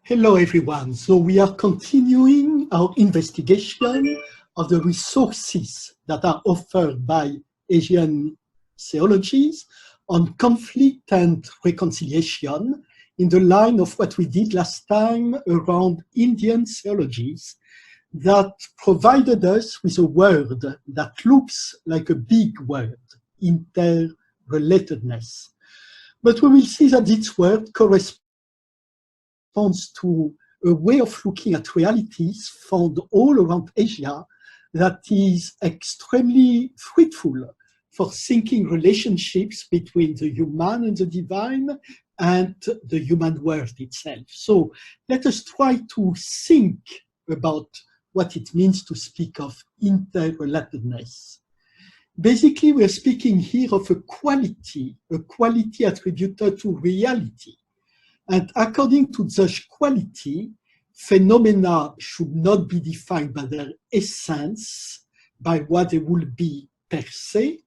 Hello, everyone. So we are continuing our investigation of the resources that are offered by Asian theologies on conflict and reconciliation in the line of what we did last time around Indian theologies that provided us with a word that looks like a big word, interrelatedness. But we will see that this word corresponds to a way of looking at realities found all around Asia that is extremely fruitful for thinking relationships between the human and the divine and the human world itself. So let us try to think about what it means to speak of interrelatedness. Basically, we're speaking here of a quality attributed to reality. And according to such quality, phenomena should not be defined by their essence, by what they will be per se,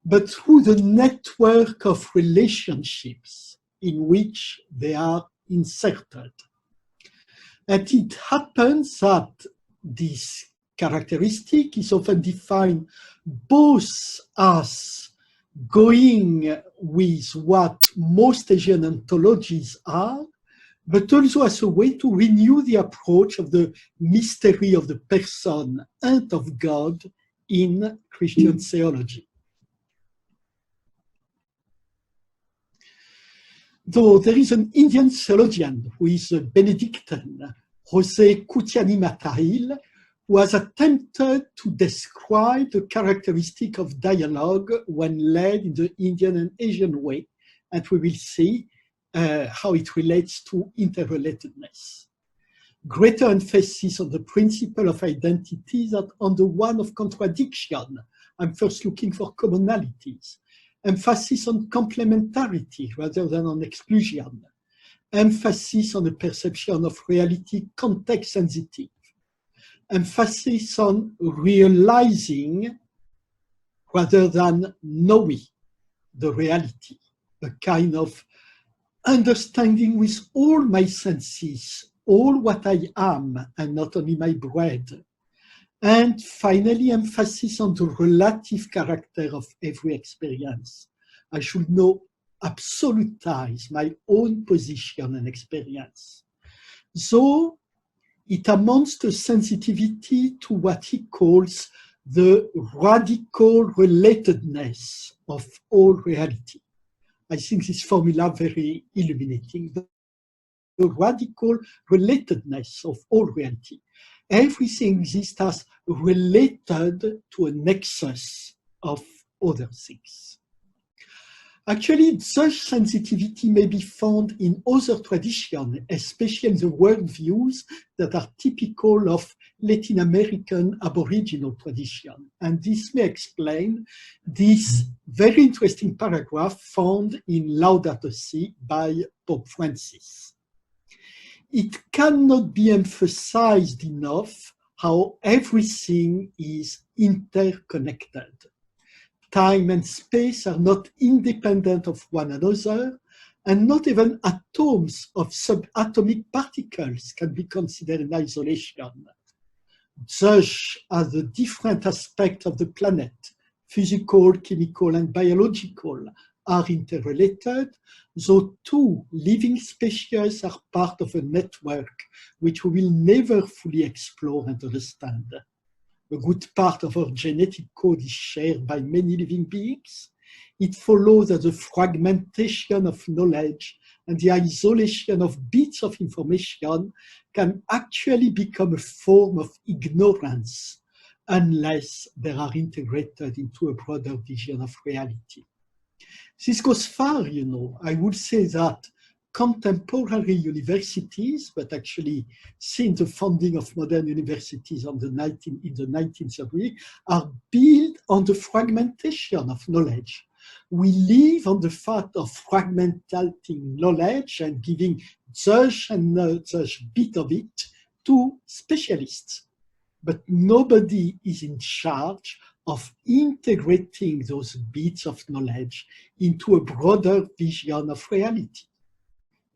but through the network of relationships in which they are inserted. And it happens that this characteristic is often defined both as going with what most Asian ontologies are, but also as a way to renew the approach of the mystery of the person and of God in Christian theology. Though there is an Indian theologian who is a Benedictine, Jose Kutiani Matail, who has attempted to describe the characteristic of dialogue when led in the Indian and Asian way, and we will see how it relates to interrelatedness. Greater emphasis on the principle of identity than on the one of contradiction. I'm first looking for commonalities. Emphasis on complementarity rather than on exclusion. Emphasis on the perception of reality context sensitive. Emphasis on realizing rather than knowing the reality, a kind of understanding with all my senses, all what I am, and not only my bread. And finally, emphasis on the relative character of every experience. I should not absolutize my own position and experience. So, it amounts to sensitivity to what he calls the radical relatedness of all reality. I think this formula very illuminating. The radical relatedness of all reality. Everything exists as related to a nexus of other things. Actually, such sensitivity may be found in other traditions, especially in the worldviews that are typical of Latin American Aboriginal tradition. And this may explain this very interesting paragraph found in Laudato Si by Pope Francis. It cannot be emphasized enough how everything is interconnected. Time and space are not independent of one another, and not even atoms of subatomic particles can be considered in isolation. Such as the different aspects of the planet, physical, chemical, and biological, are interrelated, though two living species are part of a network which we will never fully explore and understand. A good part of our genetic code is shared by many living beings. It follows that the fragmentation of knowledge and the isolation of bits of information can actually become a form of ignorance unless they are integrated into a broader vision of reality. This goes far, you know. I would say that contemporary universities, but actually since the founding of modern universities in the 19th century, are built on the fragmentation of knowledge. We live on the fact of fragmenting knowledge and giving such and such bit of it to specialists. But nobody is in charge of integrating those bits of knowledge into a broader vision of reality.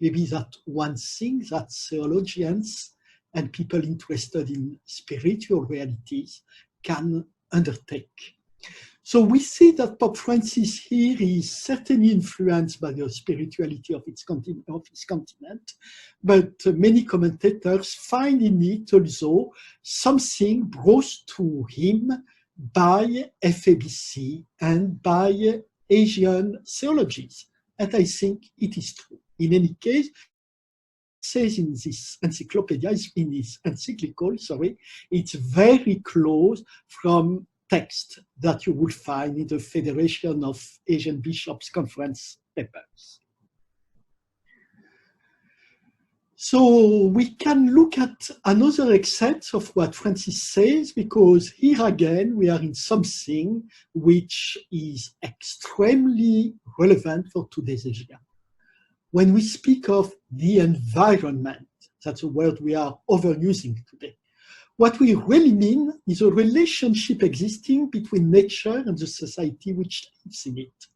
Maybe that's one thing that theologians and people interested in spiritual realities can undertake. So we see that Pope Francis here is certainly influenced by the spirituality of his continent, but many commentators find in it also something brought to him by FABC and by Asian theologies. And I think it is true. In any case, says in this encyclopedia, in his encyclical, it's very close from text that you would find in the Federation of Asian Bishops Conference papers. So we can look at another excerpt of what Francis says, because here again we are in something which is extremely relevant for today's Asia. When we speak of the environment, that's a word we are overusing today. What we really mean is a relationship existing between nature and the society which lives in it.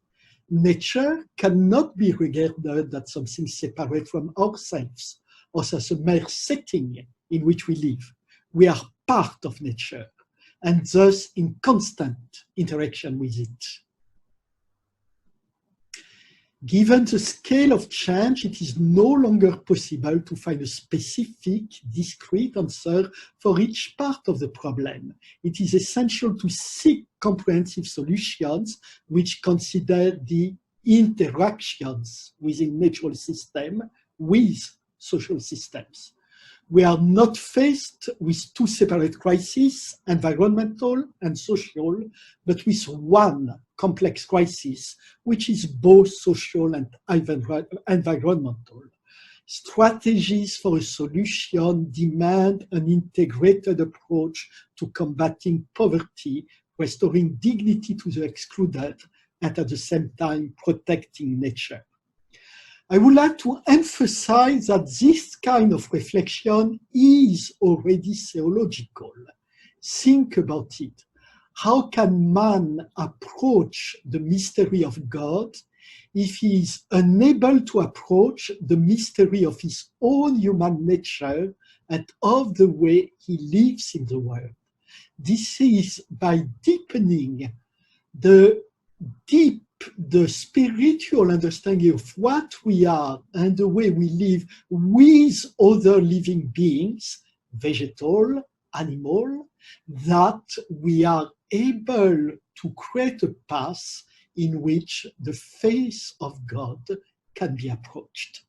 Nature cannot be regarded as something separate from ourselves or as a mere setting in which we live. We are part of nature and thus in constant interaction with it. Given the scale of change, it is no longer possible to find a specific, discrete answer for each part of the problem. It is essential to seek comprehensive solutions which consider the interactions within natural systems with social systems. We are not faced with two separate crises, environmental and social, but with one complex crisis, which is both social and environmental. Strategies for a solution demand an integrated approach to combating poverty, restoring dignity to the excluded, and at the same time protecting nature. I would like to emphasize that this kind of reflection is already theological. Think about it. How can man approach the mystery of God if he is unable to approach the mystery of his own human nature and of the way he lives in the world? This is by deepening the spiritual understanding of what we are and the way we live with other living beings, vegetal, animal, that we are able to create a path in which the face of God can be approached.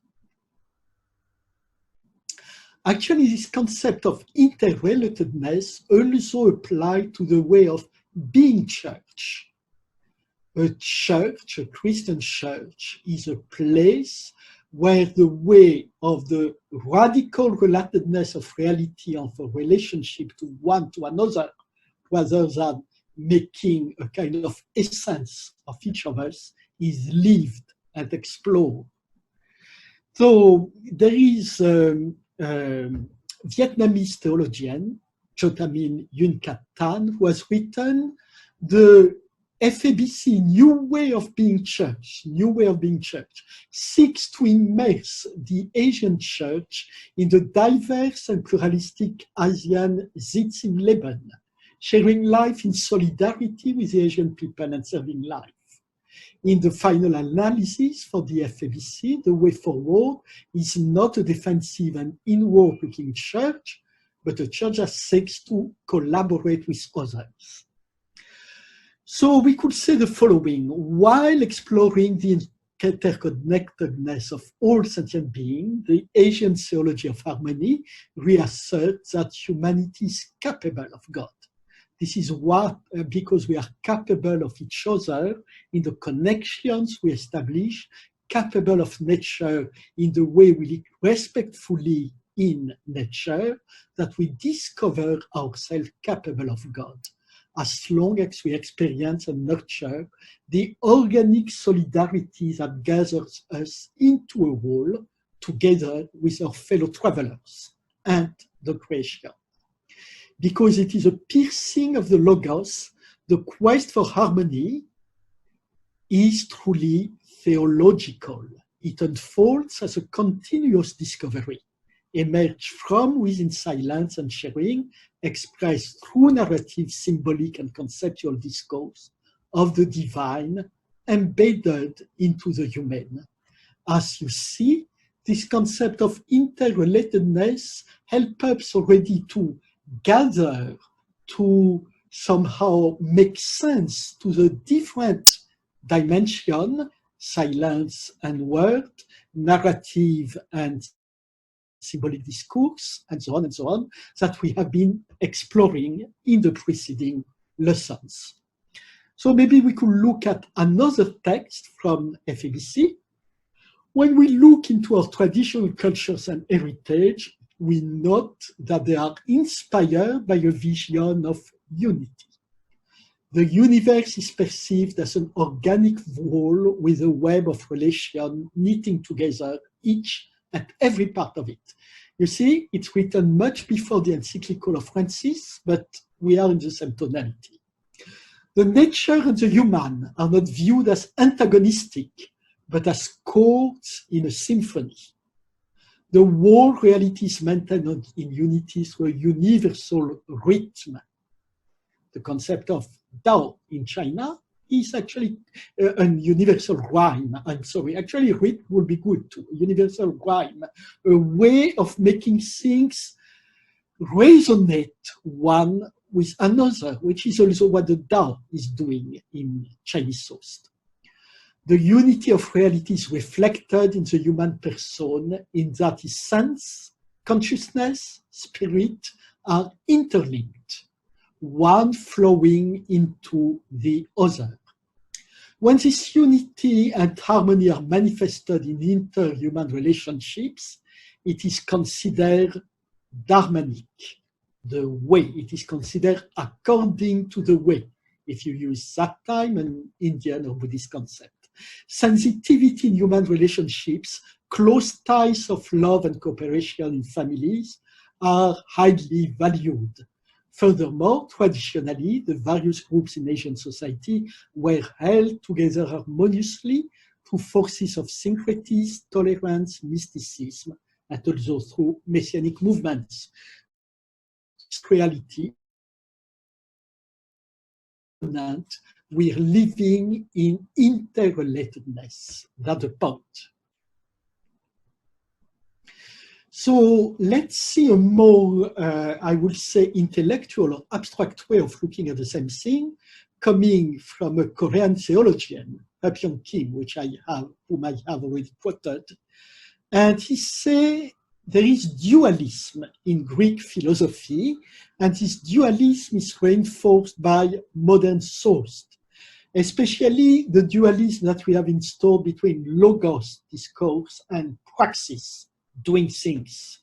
Actually, this concept of interrelatedness also applies to the way of being church. A church, a Christian church, is a place where the way of the radical relatedness of reality of a relationship to one to another, rather than making a kind of essence of each of us, is lived and explored. So there is a Vietnamese theologian, Chotamin Yun-Cat Tan, who has written the FABC, New Way of Being Church, seeks to immerse the Asian church in the diverse and pluralistic Asian Sitzleben, sharing life in solidarity with the Asian people and serving life. In the final analysis for the FABC, the way forward is not a defensive and inward-looking church, but a church that seeks to collaborate with others. So we could say the following: while exploring the interconnectedness of all sentient beings, the Asian theology of harmony reasserts that humanity is capable of God. This is because we are capable of each other in the connections we establish, capable of nature in the way we live respectfully in nature, that we discover ourselves capable of God. As long as we experience and nurture the organic solidarity that gathers us into a whole together with our fellow travelers and the creation. Because it is a piercing of the Logos, the quest for harmony is truly theological. It unfolds as a continuous discovery, emerged from within silence and sharing, expressed through narrative, symbolic, and conceptual discourse of the divine embedded into the human. As you see, this concept of interrelatedness helps us already to gather, to somehow make sense to the different dimension, silence and word, narrative and symbolic discourse, and so on, that we have been exploring in the preceding lessons. So maybe we could look at another text from FABC. When we look into our traditional cultures and heritage, we note that they are inspired by a vision of unity. The universe is perceived as an organic whole with a web of relation knitting together each and every part of it. You see, it's written much before the encyclical of Francis, but we are in the same tonality. The nature and the human are not viewed as antagonistic, but as chords in a symphony. The whole reality is maintained in unity through a universal rhythm. The concept of Tao in China is actually a universal rhyme. I'm sorry, actually rhythm would be good too, a universal rhyme, a way of making things resonate one with another, which is also what the Tao is doing in Chinese thought. The unity of reality is reflected in the human person, in that his sense, consciousness, spirit are interlinked, one flowing into the other. When this unity and harmony are manifested in interhuman relationships, it is considered dharmanic, the way. It is considered according to the way, if you use that time an Indian or Buddhist concept. Sensitivity in human relationships, close ties of love and cooperation in families are highly valued. Furthermore, traditionally, the various groups in Asian society were held together harmoniously through forces of syncretism, tolerance, mysticism, and also through messianic movements. This reality, we're living in interrelatedness. That's the point. So let's see a more, I would say, intellectual or abstract way of looking at the same thing, coming from a Korean theologian, Prof. Kim, whom I have already quoted. And he says there is dualism in Greek philosophy, and this dualism is reinforced by modern thought, especially the dualism that we have installed between logos, discourse, and praxis, doing things.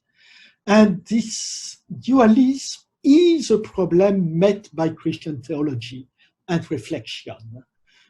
And this dualism is a problem met by Christian theology and reflection.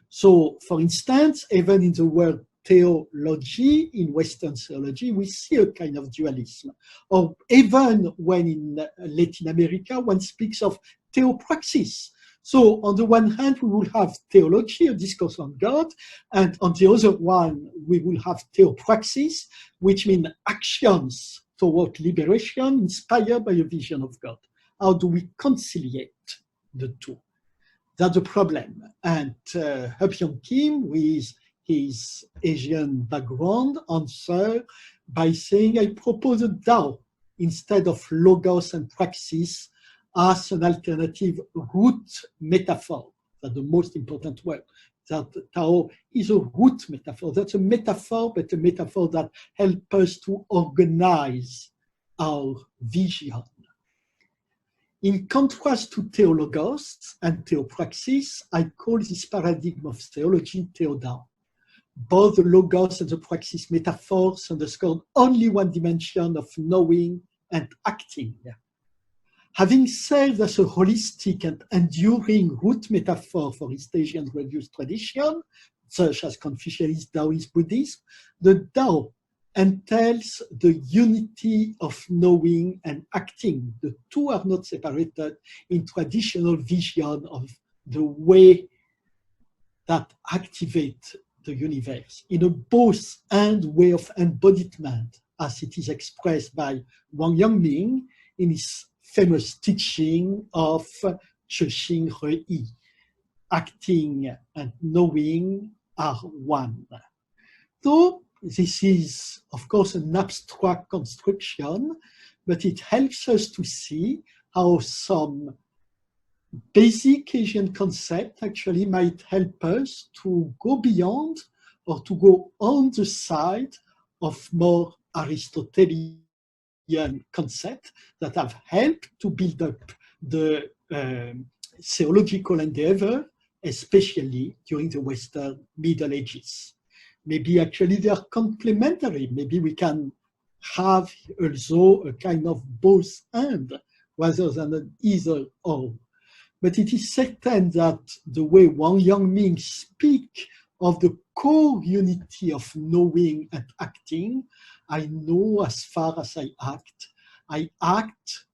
So, for instance, even in the word theology in Western theology, we see a kind of dualism. Or even when in Latin America, one speaks of theopraxis. So on the one hand, we will have theology, a discourse on God, and on the other one, we will have theopraxis, which means actions toward liberation inspired by a vision of God. How do we conciliate the two? That's the problem. And Prof. Kim, with his Asian background, answered by saying, I propose a Tao instead of logos and praxis as an alternative root metaphor. That's the most important word. That Tao is a root metaphor. That's a metaphor, but a metaphor that helps us to organize our vision. In contrast to theologos and theopraxis, I call this paradigm of theology theodao. Both the logos and the praxis metaphors underscore only one dimension of knowing and acting. Having served as a holistic and enduring root metaphor for East Asian religious tradition, such as Confucianism, Taoism, Buddhism, the Tao entails the unity of knowing and acting. The two are not separated in traditional vision of the way that activate the universe in a both-and way of embodiment, as it is expressed by Wang Yangming in his famous teaching of Zhexing Reyi. Acting and knowing are one. Though this is, of course, an abstract construction, but it helps us to see how some basic Asian concept actually might help us to go beyond or to go on the side of more Aristotelian concepts that have helped to build up the theological endeavor, especially during the Western Middle Ages. Maybe actually they are complementary. Maybe we can have also a kind of both and rather than an either or. But it is certain that the way Wang Yangming speaks of the core unity of knowing and acting, I know as far as I act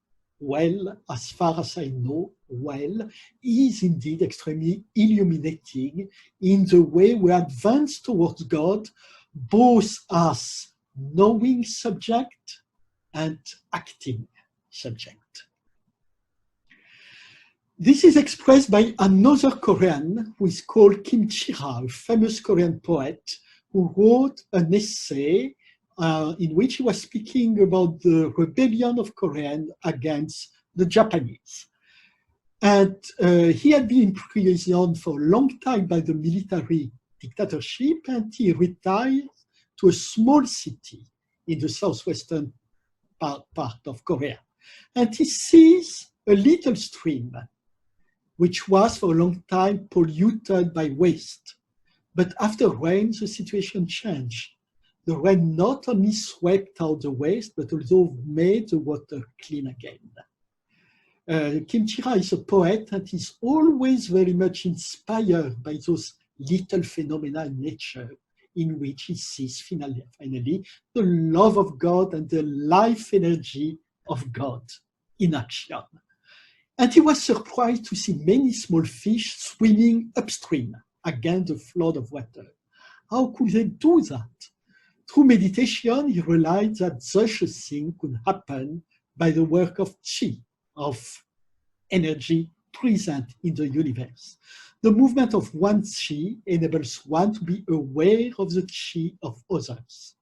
well as far as I know well, is indeed extremely illuminating in the way we advance towards God, both as knowing subject and acting subject. This is expressed by another Korean who is called Kim Chi-ra, a famous Korean poet who wrote an essay in which he was speaking about the rebellion of Koreans against the Japanese. And he had been imprisoned for a long time by the military dictatorship, and he retired to a small city in the southwestern part of Korea. And he sees a little stream which was for a long time polluted by waste. But after rain, the situation changed. The rain not only swept out the waste, but also made the water clean again. Kim Chi-ra is a poet and is always very much inspired by those little phenomena in nature in which he sees finally the love of God and the life energy of God in action. And he was surprised to see many small fish swimming upstream against the flood of water. How could they do that? Through meditation, he realized that such a thing could happen by the work of chi, of energy present in the universe. The movement of one chi enables one to be aware of the chi of others.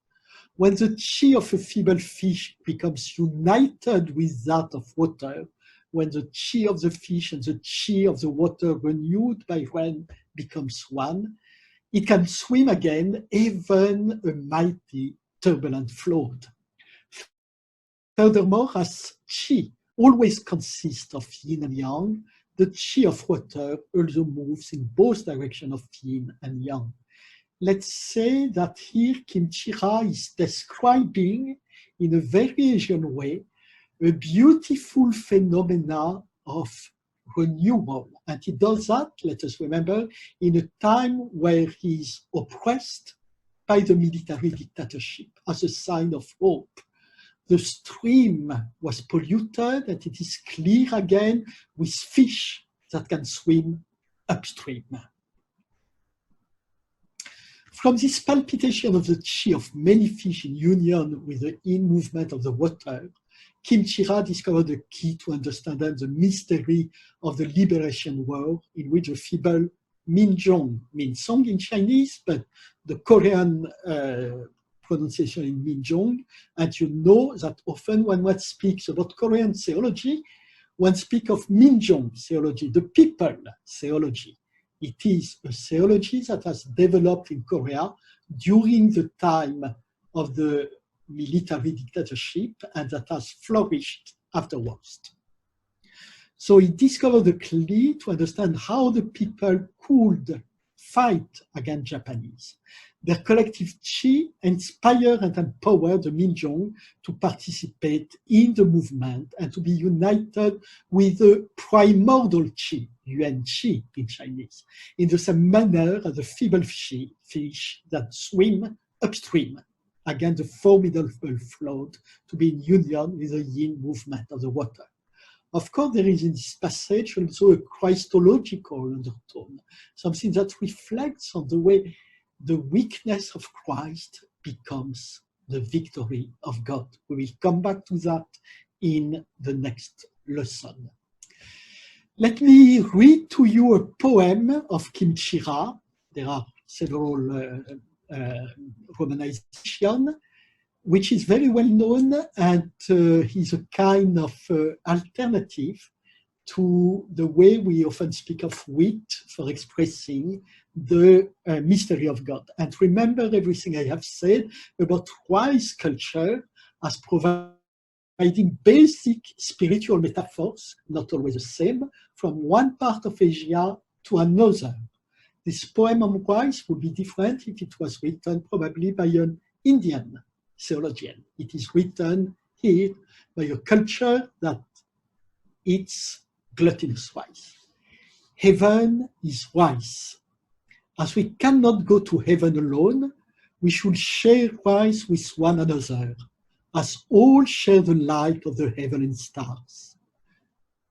When the chi of a feeble fish becomes united with that of water, when the chi of the fish and the chi of the water renewed by rain becomes one, it can swim again, even a mighty turbulent flood. Furthermore, as chi always consists of yin and yang, the chi of water also moves in both directions of yin and yang. Let's say that here Kim Chi-ra is describing in a very Asian way a beautiful phenomena of renewal. And he does that, let us remember, in a time where he is oppressed by the military dictatorship as a sign of hope. The stream was polluted and it is clear again with fish that can swim upstream. From this palpitation of the chi of many fish in union with the in movement of the water, Kim Chi-ra discovered the key to understand the mystery of the liberation war, in which the feeble Minjong means song in Chinese, but the Korean pronunciation in Minjong. And you know that often when one speaks about Korean theology, one speaks of Minjong theology, the people theology. It is a theology that has developed in Korea during the time of the military dictatorship and that has flourished afterwards. So he discovered the key to understand how the people could fight against Japanese. Their collective chi inspired and empowered the Minjong to participate in the movement and to be united with the primordial chi, yuan chi in Chinese, in the same manner as the feeble fish that swim upstream against the formidable flood to be in union with the yin movement of the water. Of course, there is in this passage also a Christological undertone, something that reflects on the way the weakness of Christ becomes the victory of God. We will come back to that in the next lesson. Let me read to you a poem of Kim Chi-ra. There are several romanizations, which is very well known, and is a kind of alternative to the way we often speak of wit for expressing the mystery of God. And remember everything I have said about wise culture as providing basic spiritual metaphors, not always the same, from one part of Asia to another. This poem on wise would be different if it was written probably by an Indian theologian. It is written here by a culture that it's gluttonous wise. Heaven is wise. As we cannot go to heaven alone, we should share wise with one another, as all share the light of the heaven and stars.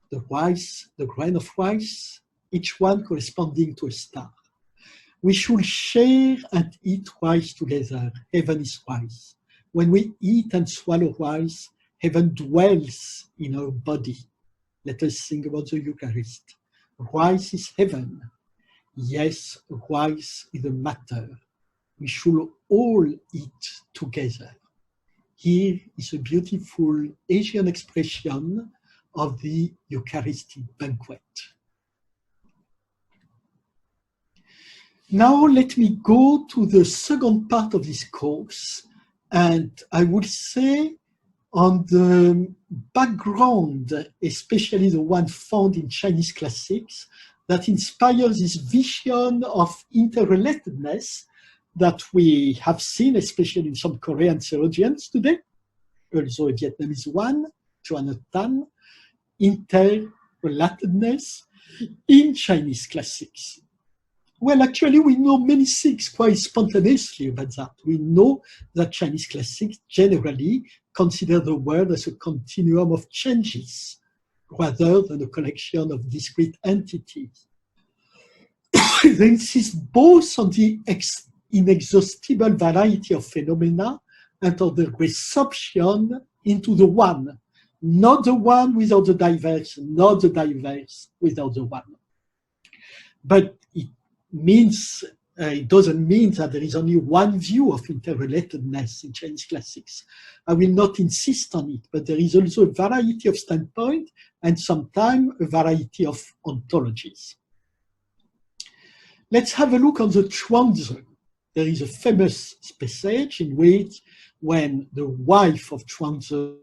The wise, the grain of rice, each one corresponding to a star. We should share and eat rice together. Heaven is wise. When we eat and swallow rice, heaven dwells in our body. Let us think about the Eucharist. Rice is heaven. Yes, rice is a matter. We should all eat together. Here is a beautiful Asian expression of the Eucharistic banquet. Now let me go to the second part of this course, and I would say on the background, especially the one found in Chinese classics, that inspires this vision of interrelatedness that we have seen, especially in some Korean theologians today, also a Vietnamese one, Jonathan, interrelatedness in Chinese classics. Well, actually, we know many things quite spontaneously about that. We know that Chinese classics generally consider the world as a continuum of changes rather than a collection of discrete entities. They insist both on the inexhaustible variety of phenomena and on the resorption into the one, not the one without the diverse, not the diverse without the one. But it doesn't mean that there is only one view of interrelatedness in Chinese classics. I will not insist on it, but there is also a variety of standpoints and sometimes a variety of ontologies. Let's have a look on the Chuangzi. There is a famous passage in which, when the wife of Chuangzi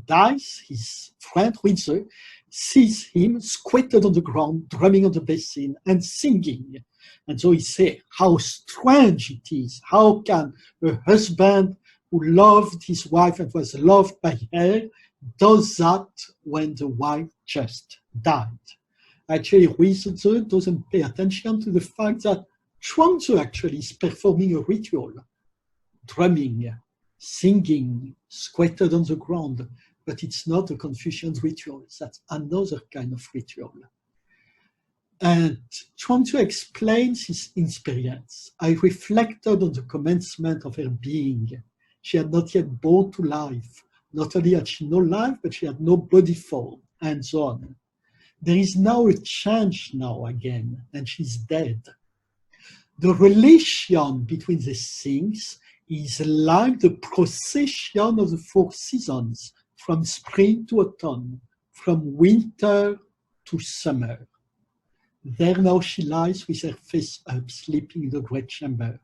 dies, his friend Huizi sees him squatted on the ground, drumming on the basin and singing. And so he says, how strange it is. How can a husband who loved his wife and was loved by her does that when the wife just died? Actually, Huizi doesn't pay attention to the fact that Chuangzi actually is performing a ritual, drumming, singing, squatted on the ground, but it's not a Confucian ritual. That's another kind of ritual. And Chuangzi explains his experience. I reflected on the commencement of her being. She had not yet born to life. Not only had she no life, but she had no body form, and so on. There is now a change now again, and she's dead. The relation between these things is like the procession of the four seasons, from spring to autumn, from winter to summer. There now she lies with her face up, sleeping in the great chamber.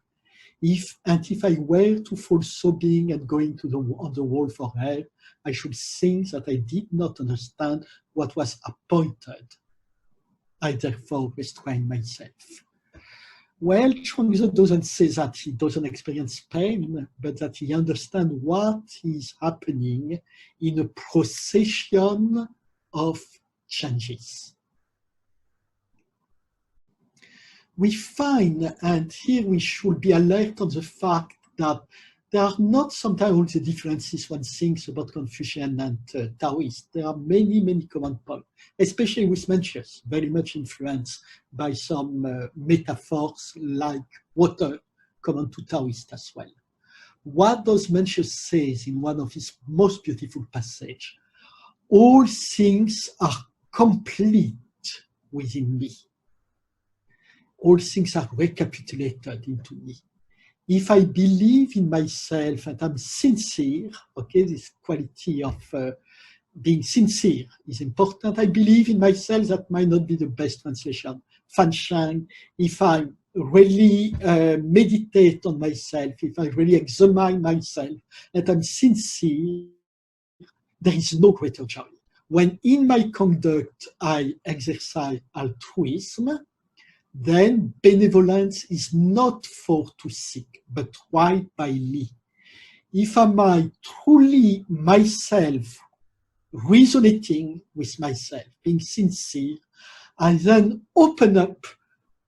If I were to fall sobbing and going on the wall for her, I should think that I did not understand what was appointed. I therefore restrain myself. Well, Chuangzi doesn't say that he doesn't experience pain, but that he understands what is happening in a procession of changes. We find, and here we should be alert on the fact that there are not sometimes all the differences one thinks about Confucian and Taoist. There are many, many common points, especially with Mencius, very much influenced by some metaphors like water common to Taoist as well. What does Mencius say in one of his most beautiful passages? All things are complete within me. All things are recapitulated into me. If I believe in myself and I'm sincere, okay, this quality of being sincere is important. I believe in myself, that might not be the best translation. Fanshang, if I really meditate on myself, if I really examine myself and I'm sincere, there is no greater joy. When in my conduct I exercise altruism, then benevolence is not for to seek, but right by me. If am I truly myself, resonating with myself, being sincere, I then open up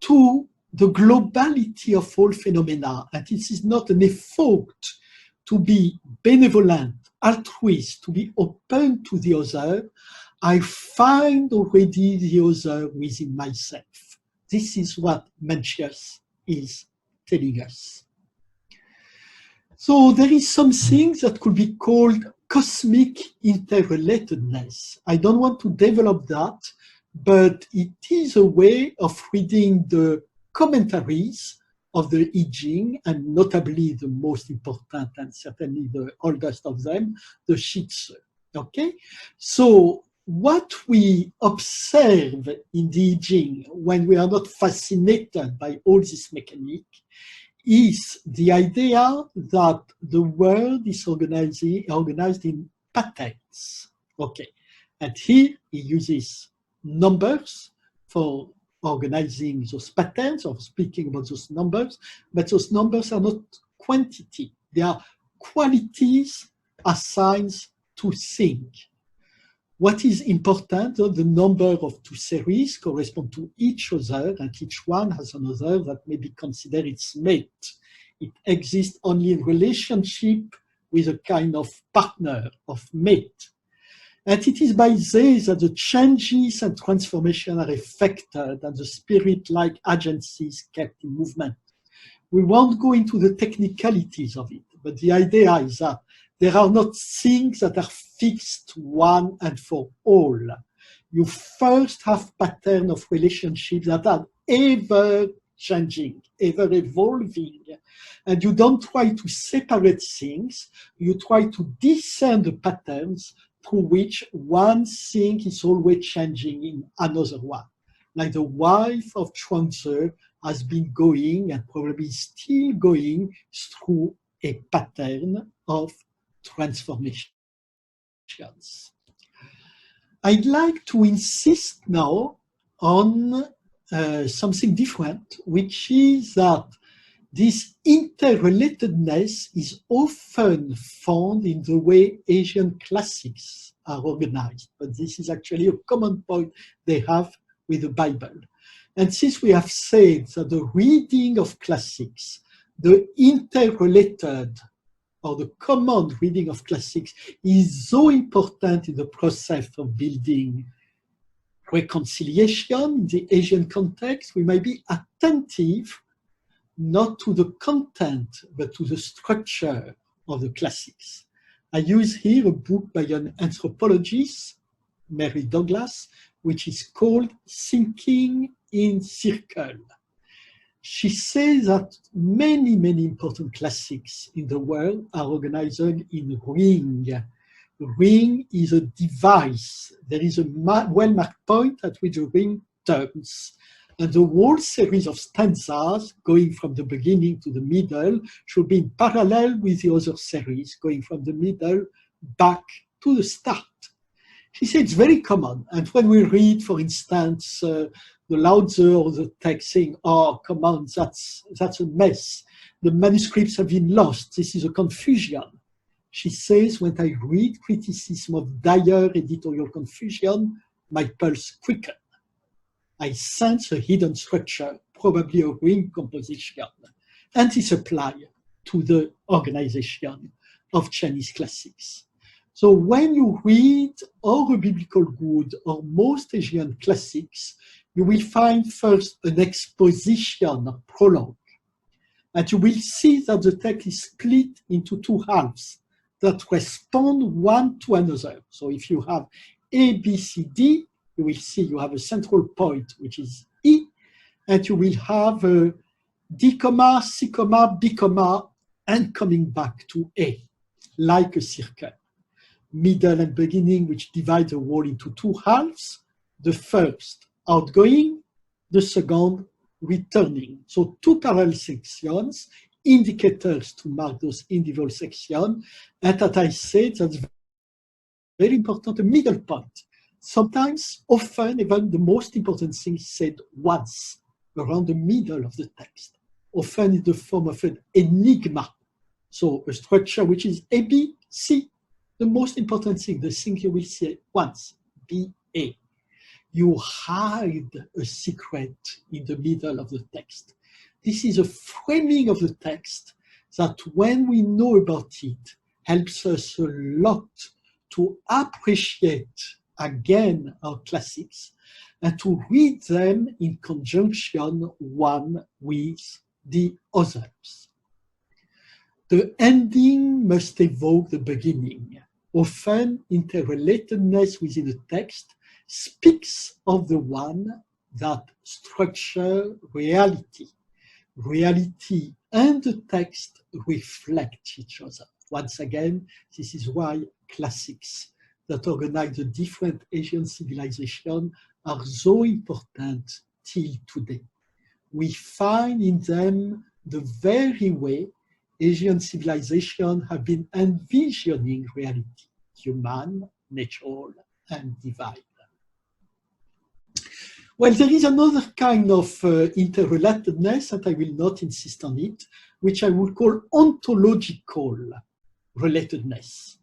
to the globality of all phenomena. And this is not an effort to be benevolent, altruist, to be open to the other. I find already the other within myself. This is what Mencius is telling us. So there is something that could be called cosmic interrelatedness. I don't want to develop that, but it is a way of reading the commentaries of the I Ching, and notably the most important and certainly the oldest of them, the Shi Tzu. Okay? So what we observe in the I Ching when we are not fascinated by all this mechanic is the idea that the world is organized in patterns. Okay, and here he uses numbers for organizing those patterns, or speaking about those numbers, but those numbers are not quantity. They are qualities assigned to things. What is important, the number of two series correspond to each other, and each one has another that may be considered its mate. It exists only in relationship with a kind of partner, of mate. And it is by this that the changes and transformation are effected and the spirit-like agency is kept in movement. We won't go into the technicalities of it, but the idea is that there are not things that are fixed one and for all. You first have patterns of relationships that are ever changing, ever evolving. And you don't try to separate things, you try to discern the patterns through which one thing is always changing in another one. Like the wife of Chuang-Tzu has been going and probably still going through a pattern of transformations. I'd like to insist now on something different, which is that this interrelatedness is often found in the way Asian classics are organized, but this is actually a common point they have with the Bible. And since we have said that the reading of classics, the interrelated or the common reading of classics is so important in the process of building reconciliation in the Asian context, we might be attentive not to the content, but to the structure of the classics. I use here a book by an anthropologist, Mary Douglas, which is called Thinking in Circle. She says that many, many important classics in the world are organized in ring. Ring is a device. There is a well-marked point at which the ring turns. And the whole series of stanzas going from the beginning to the middle should be in parallel with the other series going from the middle back to the start. She said it's very common. And when we read, for instance, the Lao Tzu or the text saying, oh, come on, that's a mess. The manuscripts have been lost. This is a confusion. She says, when I read criticism of dire editorial confusion, my pulse quickens. I sense a hidden structure, probably a ring composition. And this applies to the organization of Chinese classics. So when you read our biblical good or most Asian classics, you will find first an exposition, a prologue. And you will see that the text is split into two halves that respond one to another. So if you have A, B, C, D, you will see you have a central point, which is E, and you will have a D, C, B, and coming back to A, like a circle. Middle and beginning, which divide the whole into two halves. The first, outgoing, the second, returning. So two parallel sections, indicators to mark those individual sections. And as I said, that's very important, a middle point. Sometimes, often, even the most important thing is said once, around the middle of the text, often in the form of an enigma. So a structure which is A, B, C. The most important thing, the thing you will see once, B, A. You hide a secret in the middle of the text. This is a framing of the text that when we know about it, helps us a lot to appreciate again our classics and to read them in conjunction one with the others. The ending must evoke the beginning. Often, interrelatedness within a text speaks of the one that structure reality. Reality and the text reflect each other. Once again, this is why classics that organize the different Asian civilizations are so important till today. We find in them the very way Asian civilizations have been envisioning reality, human, natural, and divine. Well, there is another kind of interrelatedness, and I will not insist on it, which I would call ontological relatedness.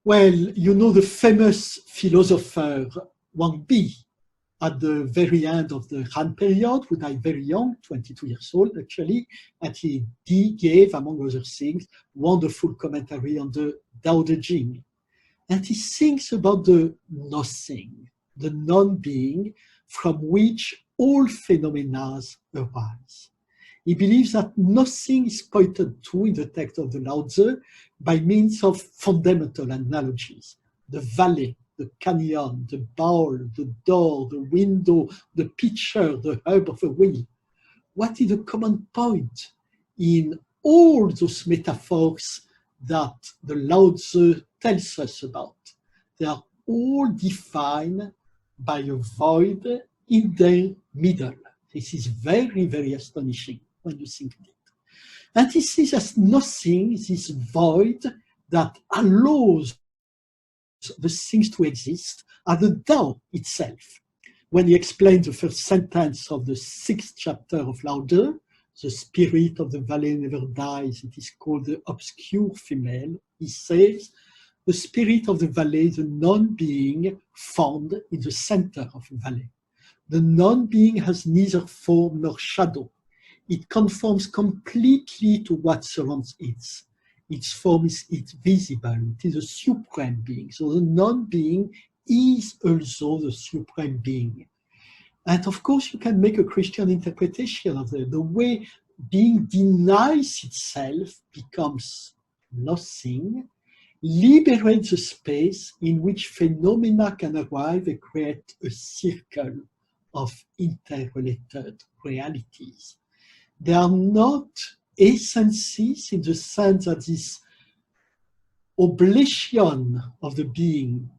Well, you know the famous philosopher Wang Bi, at the very end of the Han period, who died very young, 22 years old actually, and he gave, among other things, wonderful commentary on the Tao Te Ching. And he thinks about the nothing, the non-being, from which all phenomena arise. He believes that nothing is pointed to in the text of the Lao Tzu by means of fundamental analogies. The valley, the canyon, the bowl, the door, the window, the pitcher, the hub of a wheel. What is the common point in all those metaphors that the Lao Tzu tells us about? They are all defined by a void in their middle. This is very, very astonishing when you think of it. And he sees as nothing, this void that allows the things to exist are the Tao itself. When he explains the first sentence of the 6th chapter of Lao Tzu, the spirit of the valley never dies, it is called the obscure female, he says, the spirit of the valley is a non-being found in the center of the valley. The non-being has neither form nor shadow. It conforms completely to what surrounds it. Its form is invisible. It is a supreme being. So the non-being is also the supreme being. And of course, you can make a Christian interpretation of the way being denies itself, becomes nothing, liberates the space in which phenomena can arrive and create a circle of interrelated realities. They are not essences in the sense that this oblation of the being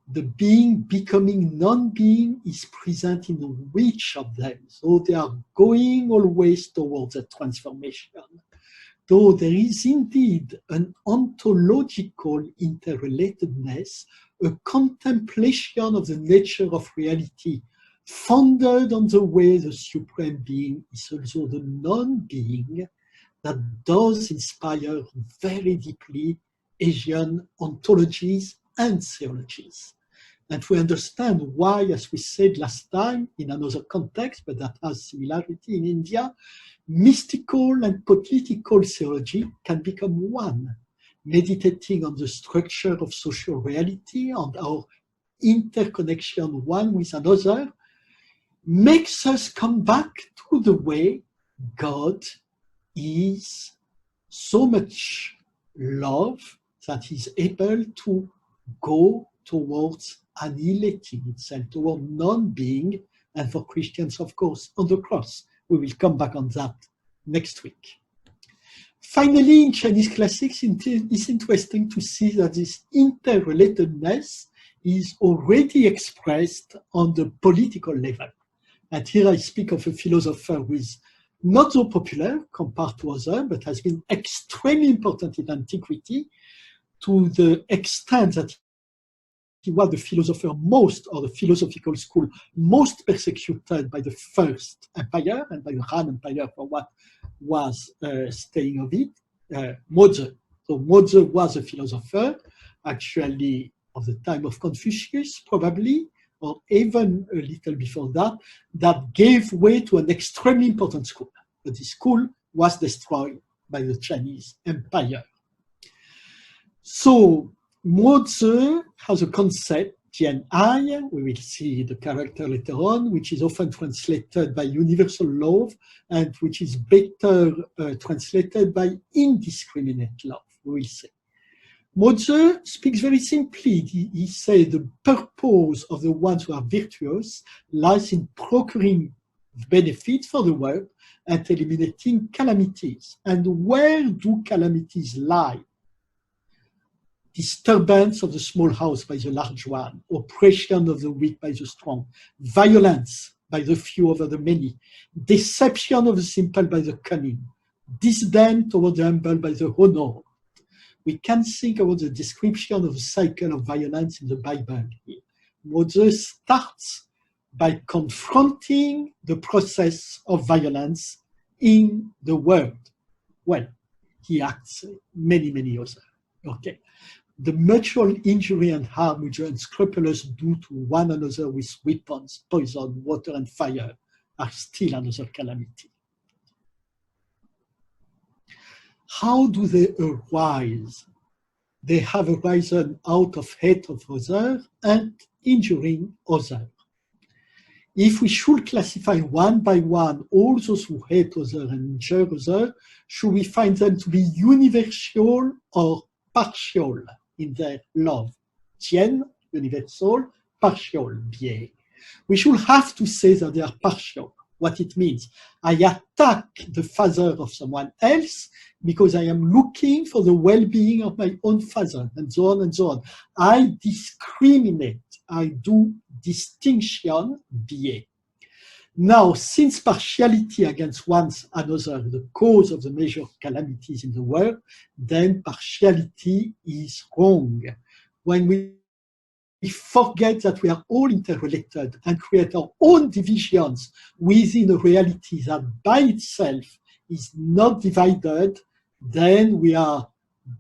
becoming non-being is present in each of them. So they are going always towards a transformation. Though there is indeed an ontological interrelatedness, a contemplation of the nature of reality, founded on the way the supreme being is also the non-being, that does inspire very deeply Asian ontologies and theologies. And we understand why, as we said last time, in another context, but that has similarity in India, mystical and political theology can become one, meditating on the structure of social reality and our interconnection one with another, makes us come back to the way God is so much love that he's able to go towards annihilating itself, toward non-being, and for Christians, of course, on the cross. We will come back on that next week. Finally, in Chinese classics, it's interesting to see that this interrelatedness is already expressed on the political level. And here I speak of a philosopher who is not so popular compared to others, but has been extremely important in antiquity, to the extent that he was the philosopher most, or the philosophical school most persecuted by the First Empire and by the Han Empire for what was staying of it, Mozi. So Mozi was a philosopher, actually of the time of Confucius, probably, or even a little before that, that gave way to an extremely important school. But this school was destroyed by the Chinese Empire. So Mozi has a concept, Tian-ai, we will see the character later on, which is often translated by universal love and which is better translated by indiscriminate love, we will see. Mozi speaks very simply. He says the purpose of the ones who are virtuous lies in procuring benefits for the world and eliminating calamities. And where do calamities lie? Disturbance of the small house by the large one, oppression of the weak by the strong, violence by the few over the many, deception of the simple by the cunning, disdain toward the humble by the honored. We can think about the description of the cycle of violence in the Bible here. Moses starts by confronting the process of violence in the world. Well, he acts many, many others. Okay. The mutual injury and harm which the unscrupulous do to one another with weapons, poison, water, and fire are still another calamity. How do they arise? They have arisen out of hate of others and injuring others. If we should classify one by one all those who hate others and injure others, should we find them to be universal or partial in their love? Tien, universal, partial, bien. We should have to say that they are partial. What it means, I attack the father of someone else because I am looking for the well-being of my own father, and so on and so on. I discriminate, I do distinction, bien. Now, since partiality against one another is the cause of the major calamities in the world, then partiality is wrong. When we forget that we are all interrelated and create our own divisions within a reality that by itself is not divided, then we are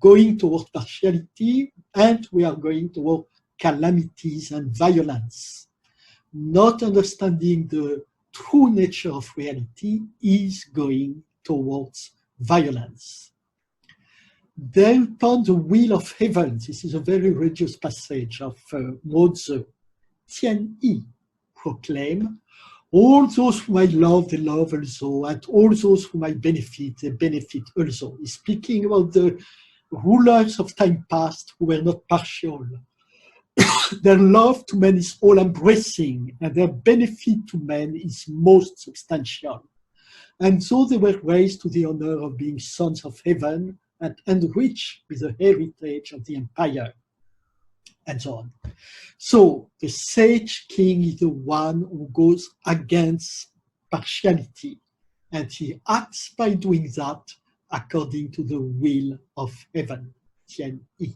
going toward partiality and we are going toward calamities and violence. Not understanding the true nature of reality is going towards violence. Then upon the will of heaven, this is a very religious passage of Mozi, Tian-i, proclaim, all those whom I love, they love also, and all those whom I benefit, they benefit also. He's speaking about the rulers of time past who were not partial. Their love to men is all-embracing, and their benefit to men is most substantial. And so they were raised to the honor of being sons of heaven and enriched with the heritage of the empire, and so on. So the sage king is the one who goes against partiality, and he acts by doing that according to the will of heaven, Tian-i.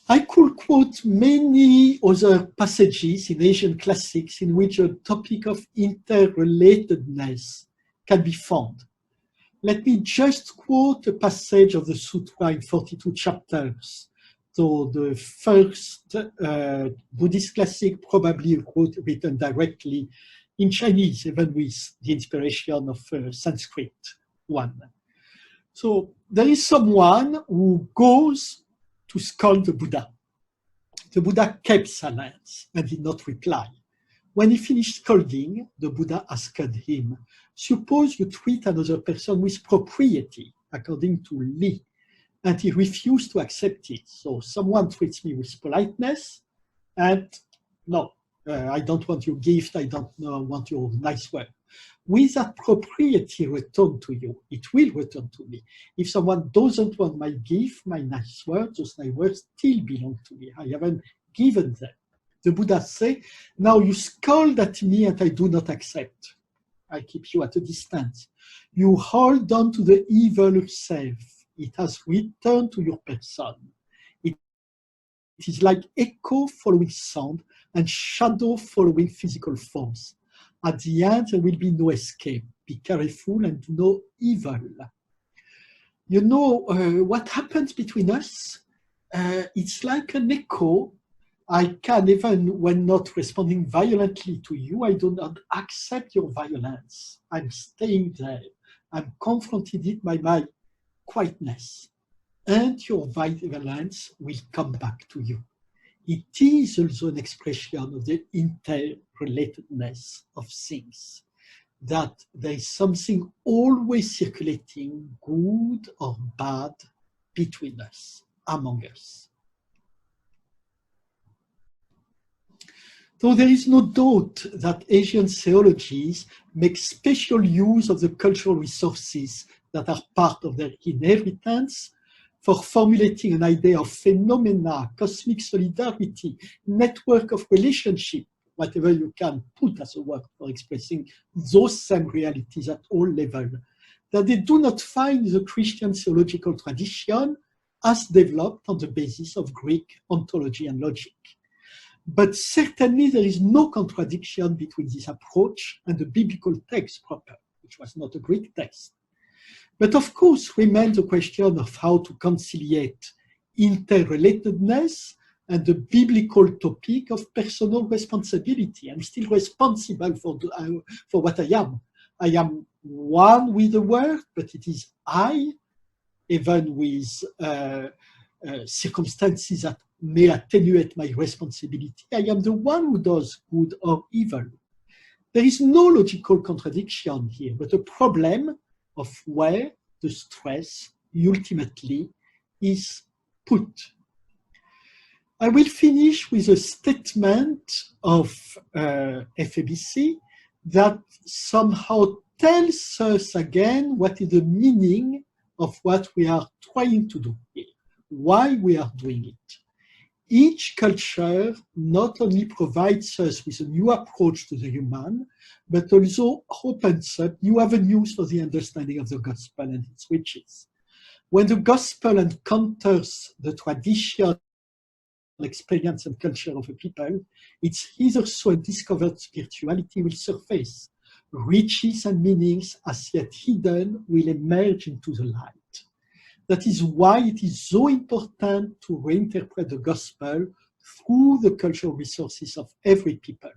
I could quote many other passages in Asian classics in which a topic of interrelatedness can be found. Let me just quote a passage of the Sutra in 42 chapters, So the first Buddhist classic probably written directly in Chinese, even with the inspiration of Sanskrit one. So there is someone who goes to scold the Buddha. The Buddha kept silence and did not reply. When he finished scolding, the Buddha asked him, suppose you treat another person with propriety, according to Li, and he refused to accept it. So someone treats me with politeness, and no, I don't want your gift, I don't want your nice word. With that propriety returned to you, it will return to me. If someone doesn't want my gift, my nice words, those nice words still belong to me. I haven't given them. The Buddha says, now you scold at me and I do not accept. I keep you at a distance. You hold on to the evil yourself. It has returned to your person. It is like echo following sound and shadow following physical force. At the end, there will be no escape. Be careful and do no evil. You know, what happens between us? It's like an echo. I can, even when not responding violently to you, I do not accept your violence. I'm staying there. I'm confronted by my quietness. And your violence will come back to you. It is also an expression of the interrelatedness of things, that there is something always circulating, good or bad, between us, among us. Though there is no doubt that Asian theologies make special use of the cultural resources that are part of their inheritance for formulating an idea of phenomena, cosmic solidarity, network of relationship, whatever you can put as a word for expressing those same realities at all levels, that they do not find the Christian theological tradition as developed on the basis of Greek ontology and logic. But certainly there is no contradiction between this approach and the biblical text proper, which was not a Greek text. But of course remains the question of how to conciliate interrelatedness and the biblical topic of personal responsibility. I'm still responsible for what I am. I am one with the world, but it is I, even with circumstances that may attenuate my responsibility. I am the one who does good or evil. There is no logical contradiction here, but a problem of where the stress ultimately is put. I will finish with a statement of FABC that somehow tells us again what is the meaning of what we are trying to do here, why we are doing it. Each culture not only provides us with a new approach to the human, but also opens up new avenues for the understanding of the gospel and its riches. When the gospel encounters the tradition, experience, and culture of a people, its hitherto undiscovered spirituality will surface. Riches and meanings as yet hidden will emerge into the light. That is why it is so important to reinterpret the gospel through the cultural resources of every people.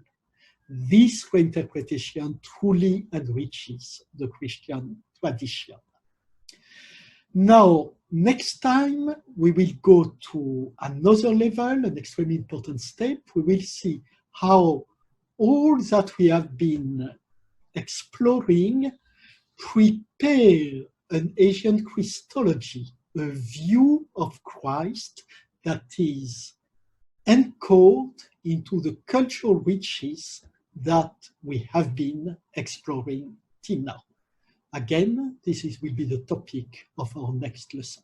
This reinterpretation truly enriches the Christian tradition. Now, next time we will go to another level, an extremely important step. We will see how all that we have been exploring prepare an Asian Christology, a view of Christ that is encoded into the cultural riches that we have been exploring till now. Again, this will be the topic of our next lesson.